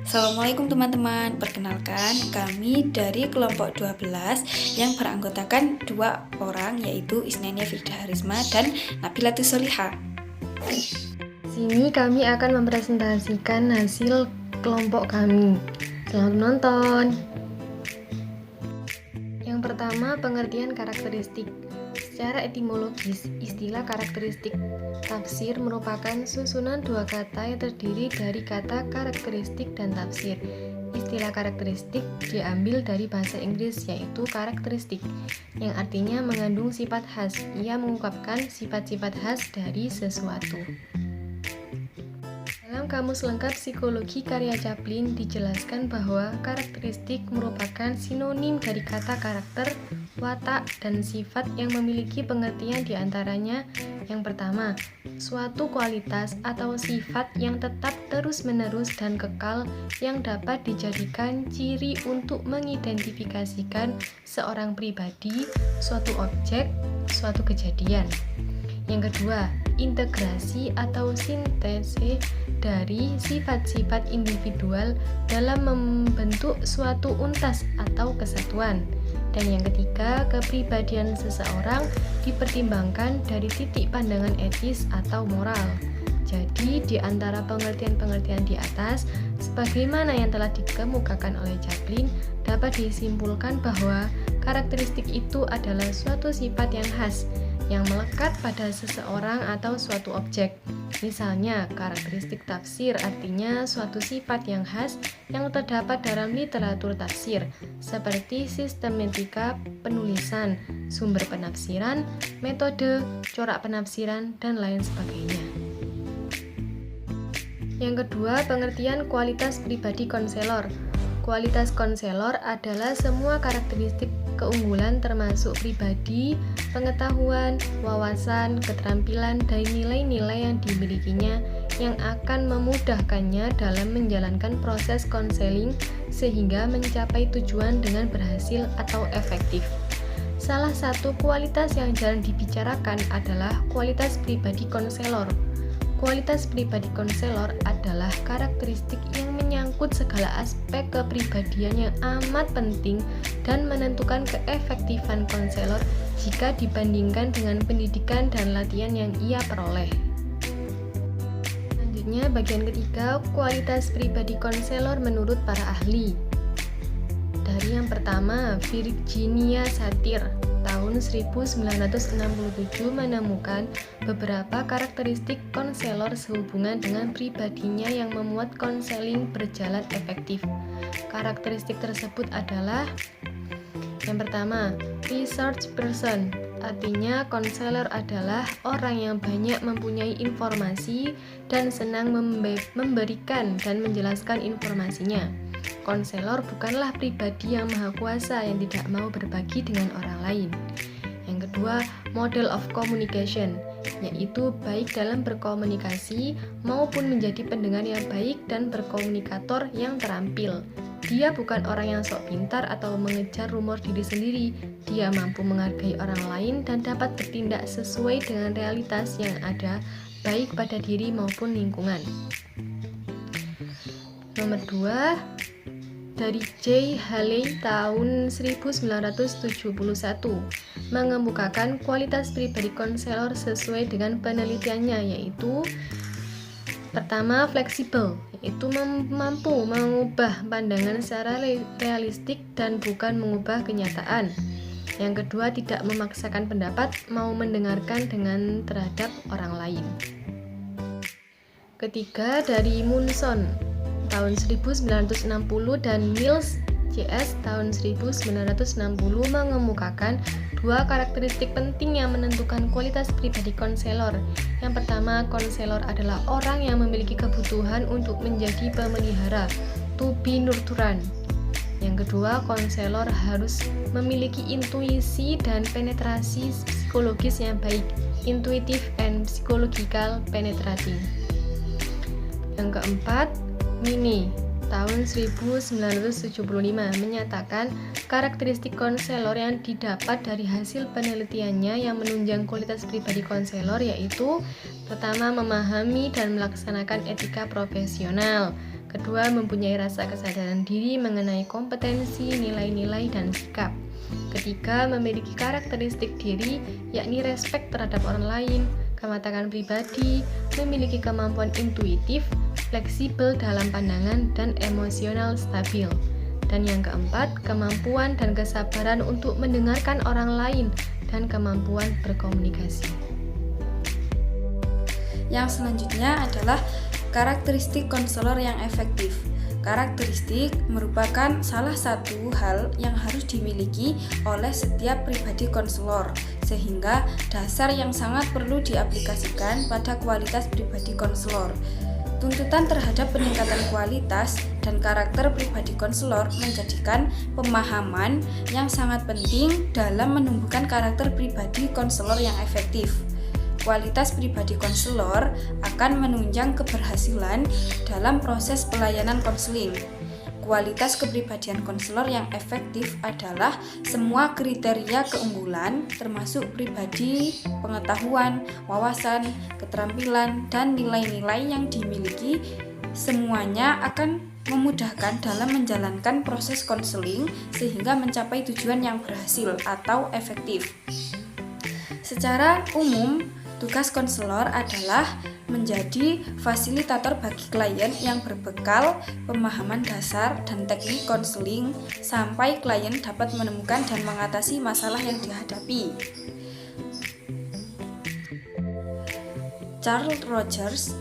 Assalamualaikum teman-teman, perkenalkan kami dari kelompok 12 yang beranggotakan 2 orang, yaitu Isnania Firda Harisma dan Nabilatus Soliha. Sini kami akan mempresentasikan hasil kelompok kami. Selamat menonton. Yang pertama, pengertian karakteristik. Secara etimologis, istilah karakteristik tafsir merupakan susunan dua kata yang terdiri dari kata karakteristik dan tafsir. Istilah karakteristik diambil dari bahasa Inggris, yaitu karakteristik, yang artinya mengandung sifat khas. Ia mengungkapkan sifat-sifat khas dari sesuatu. Dalam Kamus Lengkap Psikologi karya Chaplin dijelaskan bahwa karakteristik merupakan sinonim dari kata karakter, watak, dan sifat yang memiliki pengertian diantaranya. Yang pertama, suatu kualitas atau sifat yang tetap terus-menerus dan kekal yang dapat dijadikan ciri untuk mengidentifikasikan seorang pribadi, suatu objek, suatu kejadian. Yang kedua, integrasi atau sintese dari sifat-sifat individual dalam membentuk suatu untas atau kesatuan. Dan yang ketiga, kepribadian seseorang dipertimbangkan dari titik pandangan etis atau moral. Jadi, di antara pengertian-pengertian di atas, sebagaimana yang telah dikemukakan oleh Chaplin, dapat disimpulkan bahwa karakteristik itu adalah suatu sifat yang khas, yang melekat pada seseorang atau suatu objek. Misalnya, karakteristik tafsir artinya suatu sifat yang khas yang terdapat dalam literatur tafsir, seperti sistematika penulisan, sumber penafsiran, metode, corak penafsiran, dan lain sebagainya. Yang kedua, pengertian kualitas pribadi konselor. Kualitas konselor adalah semua karakteristik keunggulan termasuk pribadi, pengetahuan, wawasan, keterampilan, dan nilai-nilai yang dimilikinya yang akan memudahkannya dalam menjalankan proses konseling sehingga mencapai tujuan dengan berhasil atau efektif. Salah satu kualitas yang jarang dibicarakan adalah kualitas pribadi konselor. Kualitas pribadi konselor adalah karakteristik yang menyangkut segala aspek kepribadian yang amat penting dan menentukan keefektifan konselor jika dibandingkan dengan pendidikan dan latihan yang ia peroleh. Selanjutnya, bagian ketiga, kualitas pribadi konselor menurut para ahli. Dari yang pertama, Virginia Satir tahun 1967 menemukan beberapa karakteristik konselor sehubungan dengan pribadinya yang memuat konseling berjalan efektif. Karakteristik tersebut adalah: yang pertama, research person, artinya konselor adalah orang yang banyak mempunyai informasi dan senang memberikan dan menjelaskan informasinya. Konselor bukanlah pribadi yang maha kuasa yang tidak mau berbagi dengan orang lain. Yang kedua, model of communication, yaitu baik dalam berkomunikasi maupun menjadi pendengar yang baik dan berkomunikator yang terampil. Dia bukan orang yang sok pintar atau mengejar rumor diri sendiri. Dia mampu menghargai orang lain dan dapat bertindak sesuai dengan realitas yang ada, baik pada diri maupun lingkungan. Nomor 2, dari J. Haley tahun 1971 mengemukakan kualitas pribadi konselor sesuai dengan penelitiannya, yaitu pertama, fleksibel, yaitu mampu mengubah pandangan secara realistik dan bukan mengubah kenyataan. Yang kedua, tidak memaksakan pendapat, mau mendengarkan dengan terhadap orang lain. Ketiga, dari Munson tahun 1960 dan Mills CS tahun 1960 mengemukakan dua karakteristik penting yang menentukan kualitas pribadi konselor. Yang pertama, konselor adalah orang yang memiliki kebutuhan untuk menjadi pemelihara, to be nurturan. Yang kedua, konselor harus memiliki intuisi dan penetrasi psikologis yang baik, intuitive and psychological penetrating. Yang keempat, Mini tahun 1975 menyatakan karakteristik konselor yang didapat dari hasil penelitiannya yang menunjang kualitas pribadi konselor, yaitu pertama, memahami dan melaksanakan etika profesional, Kedua, mempunyai rasa kesadaran diri mengenai kompetensi, nilai-nilai, dan sikap. Ketiga, memiliki karakteristik diri, yakni respek terhadap orang lain, kematangan pribadi, memiliki kemampuan intuitif, fleksibel dalam pandangan, dan emosional stabil. Dan yang keempat, kemampuan dan kesabaran untuk mendengarkan orang lain dan kemampuan berkomunikasi. Yang selanjutnya adalah karakteristik konselor yang efektif. Karakteristik merupakan salah satu hal yang harus dimiliki oleh setiap pribadi konselor, sehingga dasar yang sangat perlu diaplikasikan pada kualitas pribadi konselor. Tuntutan terhadap peningkatan kualitas dan karakter pribadi konselor menjadikan pemahaman yang sangat penting dalam menumbuhkan karakter pribadi konselor yang efektif. Kualitas pribadi konselor akan menunjang keberhasilan dalam proses pelayanan konseling. Kualitas kepribadian konselor yang efektif adalah semua kriteria keunggulan termasuk pribadi, pengetahuan, wawasan, keterampilan, dan nilai-nilai yang dimiliki semuanya akan memudahkan dalam menjalankan proses konseling sehingga mencapai tujuan yang berhasil atau efektif. Secara umum, tugas konselor adalah menjadi fasilitator bagi klien yang berbekal pemahaman dasar dan teknik konseling sampai klien dapat menemukan dan mengatasi masalah yang dihadapi. Charles Rogers,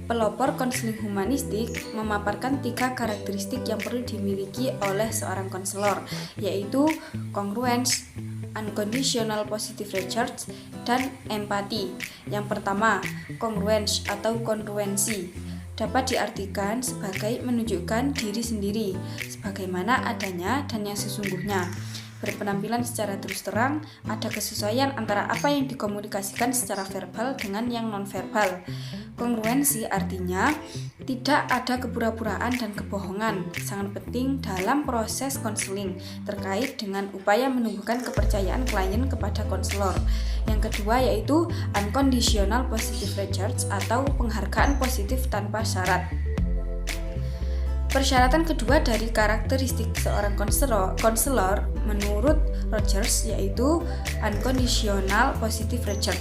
pelopor konseling humanistik, memaparkan 3 karakteristik yang perlu dimiliki oleh seorang konselor, yaitu congruence, unconditional positive recharge, dan empati. Yang pertama, congruence atau kongruensi dapat diartikan sebagai menunjukkan diri sendiri sebagaimana adanya dan yang sesungguhnya. Berpenampilan secara terus terang, ada kesesuaian antara apa yang dikomunikasikan secara verbal dengan yang nonverbal. Kongruensi artinya tidak ada kepura-puraan dan kebohongan, sangat penting dalam proses konseling terkait dengan upaya menumbuhkan kepercayaan klien kepada konselor. Yang kedua yaitu unconditional positive recharge atau penghargaan positif tanpa syarat. Persyaratan kedua dari karakteristik seorang konselor menurut Rogers yaitu unconditional positive recharge.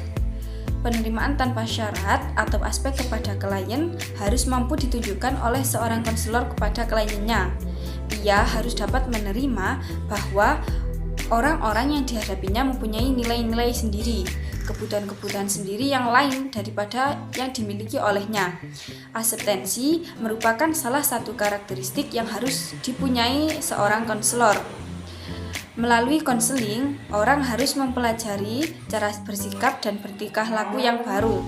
Penerimaan tanpa syarat atau aspek kepada klien harus mampu ditunjukkan oleh seorang konselor kepada kliennya. Ia harus dapat menerima bahwa orang-orang yang dihadapinya mempunyai nilai-nilai sendiri, kebutuhan-kebutuhan sendiri yang lain daripada yang dimiliki olehnya. Aseptensi merupakan salah satu karakteristik yang harus dipunyai seorang konselor. Melalui konseling, orang harus mempelajari cara bersikap dan bertingkah laku yang baru.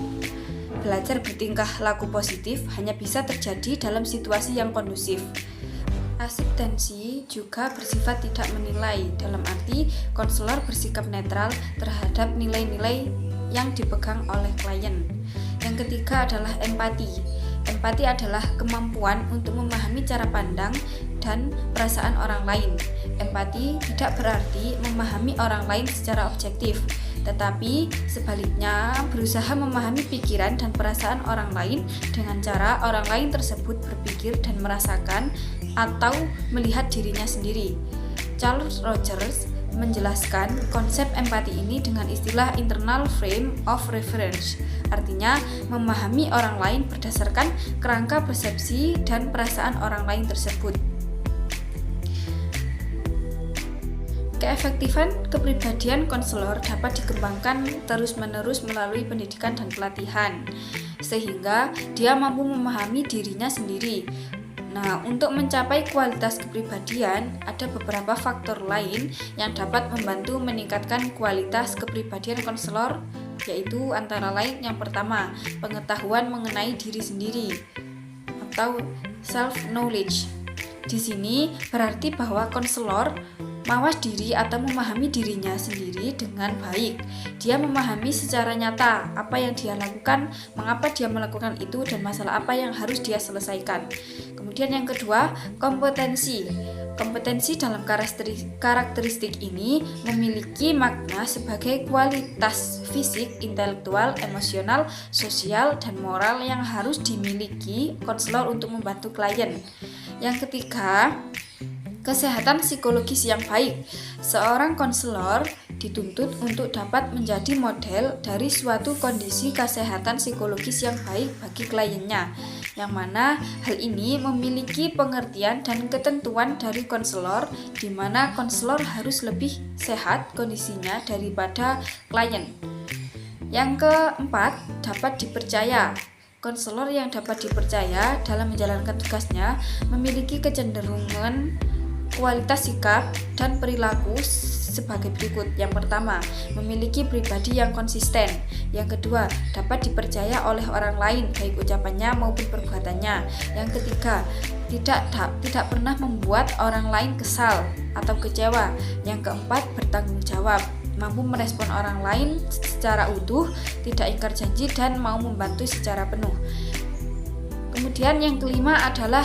Belajar bertingkah laku positif hanya bisa terjadi dalam situasi yang kondusif. Aseptensi juga bersifat tidak menilai, dalam arti konselor bersikap netral terhadap nilai-nilai yang dipegang oleh klien. Yang ketiga adalah empati. Empati adalah kemampuan untuk memahami cara pandang dan perasaan orang lain. Empati tidak berarti memahami orang lain secara objektif, tetapi sebaliknya berusaha memahami pikiran dan perasaan orang lain dengan cara orang lain tersebut berpikir dan merasakan atau melihat dirinya sendiri. Charles Rogers menjelaskan konsep empati ini dengan istilah internal frame of reference, artinya memahami orang lain berdasarkan kerangka persepsi dan perasaan orang lain tersebut. Keefektifan kepribadian konselor dapat dikembangkan terus-menerus melalui pendidikan dan pelatihan, sehingga dia mampu memahami dirinya sendiri. Nah, untuk mencapai kualitas kepribadian, ada beberapa faktor lain yang dapat membantu meningkatkan kualitas kepribadian konselor, yaitu antara lain yang pertama, pengetahuan mengenai diri sendiri atau self-knowledge. Di sini berarti bahwa konselor mawas diri atau memahami dirinya sendiri dengan baik. Dia memahami secara nyata apa yang dia lakukan, mengapa dia melakukan itu, dan masalah apa yang harus dia selesaikan. Kemudian yang kedua, kompetensi. Kompetensi dalam karakteristik ini memiliki makna sebagai kualitas fisik, intelektual, emosional, sosial, dan moral yang harus dimiliki konselor untuk membantu klien. Yang ketiga, kesehatan psikologis yang baik. Seorang konselor dituntut untuk dapat menjadi model dari suatu kondisi kesehatan psikologis yang baik bagi kliennya, yang mana hal ini memiliki pengertian dan ketentuan dari konselor, di mana konselor harus lebih sehat kondisinya daripada klien. Yang keempat, dapat dipercaya. Konselor yang dapat dipercaya dalam menjalankan tugasnya memiliki kecenderungan kualitas sikap dan perilaku sebagai berikut. Yang pertama, memiliki pribadi yang konsisten. Yang kedua, dapat dipercaya oleh orang lain baik ucapannya maupun perbuatannya. Yang ketiga, tidak pernah membuat orang lain kesal atau kecewa. Yang keempat, bertanggung jawab, mampu merespon orang lain secara utuh, tidak ingkar janji, dan mau membantu secara penuh. Kemudian yang kelima adalah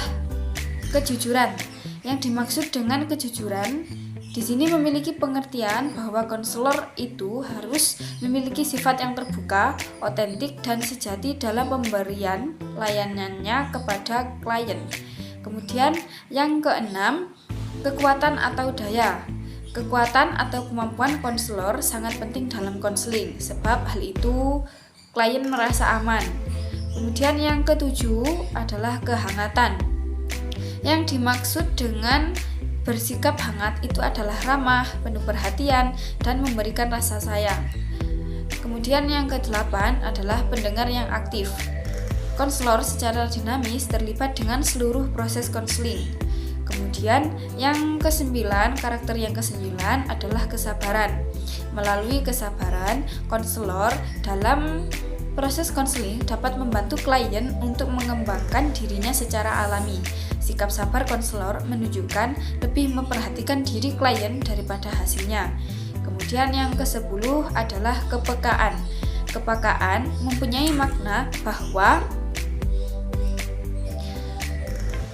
kejujuran. Yang dimaksud dengan kejujuran di sini memiliki pengertian bahwa konselor itu harus memiliki sifat yang terbuka, otentik, dan sejati dalam pemberian layanannya kepada klien. Kemudian yang keenam, kekuatan atau daya. Kekuatan atau kemampuan konselor sangat penting dalam konseling, sebab hal itu klien merasa aman. Kemudian yang ketujuh adalah kehangatan. Yang dimaksud dengan bersikap hangat itu adalah ramah, penuh perhatian, dan memberikan rasa sayang. Kemudian yang kedelapan adalah pendengar yang aktif. Konselor secara dinamis terlibat dengan seluruh proses konseling. Kemudian yang kesembilan, karakter yang kesembilan adalah kesabaran. Melalui kesabaran, konselor dalam proses konseling dapat membantu klien untuk mengembangkan dirinya secara alami. Sikap sabar konselor menunjukkan lebih memperhatikan diri klien daripada hasilnya. Kemudian yang ke-10 adalah kepekaan. Kepekaan mempunyai makna bahwa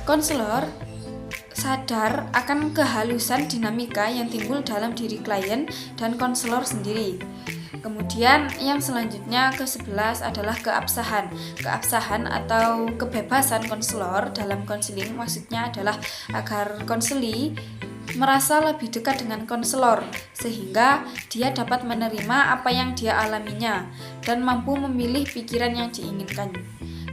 konselor sadar akan kehalusan dinamika yang timbul dalam diri klien dan konselor sendiri. Kemudian yang selanjutnya ke-11 adalah keabsahan. Keabsahan atau kebebasan konselor dalam konseling maksudnya adalah agar konseli merasa lebih dekat dengan konselor sehingga dia dapat menerima apa yang dia alaminya dan mampu memilih pikiran yang diinginkan.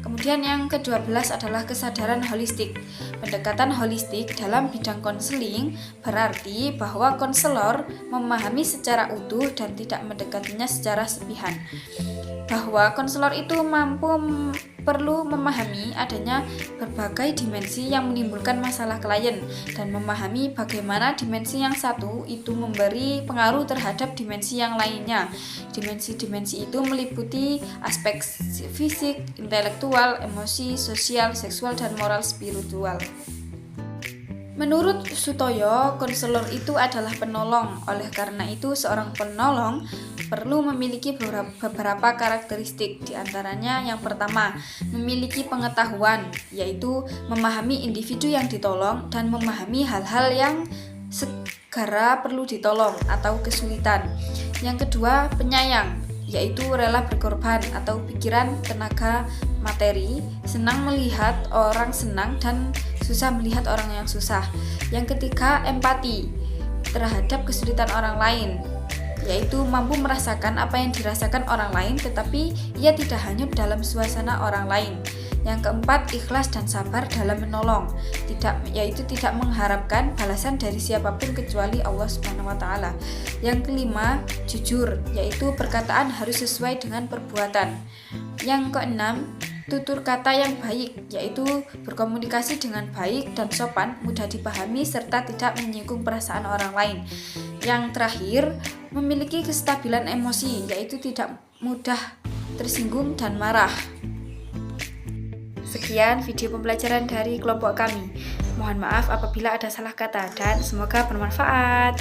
Kemudian yang ke-12 adalah kesadaran holistik. Pendekatan holistik dalam bidang konseling berarti bahwa konselor memahami secara utuh dan tidak mendekatinya secara sepihan. Bahwa konselor itu perlu memahami adanya berbagai dimensi yang menimbulkan masalah klien dan memahami bagaimana dimensi yang satu itu memberi pengaruh terhadap dimensi yang lainnya. Dimensi-dimensi itu meliputi aspek fisik, intelektual, emosi, sosial, seksual, dan moral spiritual. Menurut Sutoyo, konselor itu adalah penolong. Oleh karena itu, seorang penolong perlu memiliki beberapa karakteristik. Di antaranya yang pertama, memiliki pengetahuan, yaitu memahami individu yang ditolong dan memahami hal-hal yang segera perlu ditolong atau kesulitan. Yang kedua, penyayang, yaitu rela berkorban atau pikiran, tenaga, materi, senang melihat orang senang dan susah melihat orang yang susah. Yang ketiga, empati terhadap kesulitan orang lain, yaitu mampu merasakan apa yang dirasakan orang lain tetapi ia tidak hanyut dalam suasana orang lain. Yang keempat, ikhlas dan sabar dalam menolong, yaitu tidak mengharapkan balasan dari siapapun kecuali Allah Subhanahu wa taala. Yang kelima, jujur, yaitu perkataan harus sesuai dengan perbuatan. Yang keenam, tutur kata yang baik, yaitu berkomunikasi dengan baik dan sopan, mudah dipahami serta tidak menyinggung perasaan orang lain. Yang terakhir, memiliki kestabilan emosi, yaitu tidak mudah tersinggung dan marah. Sekian video pembelajaran dari kelompok kami. Mohon maaf apabila ada salah kata dan semoga bermanfaat.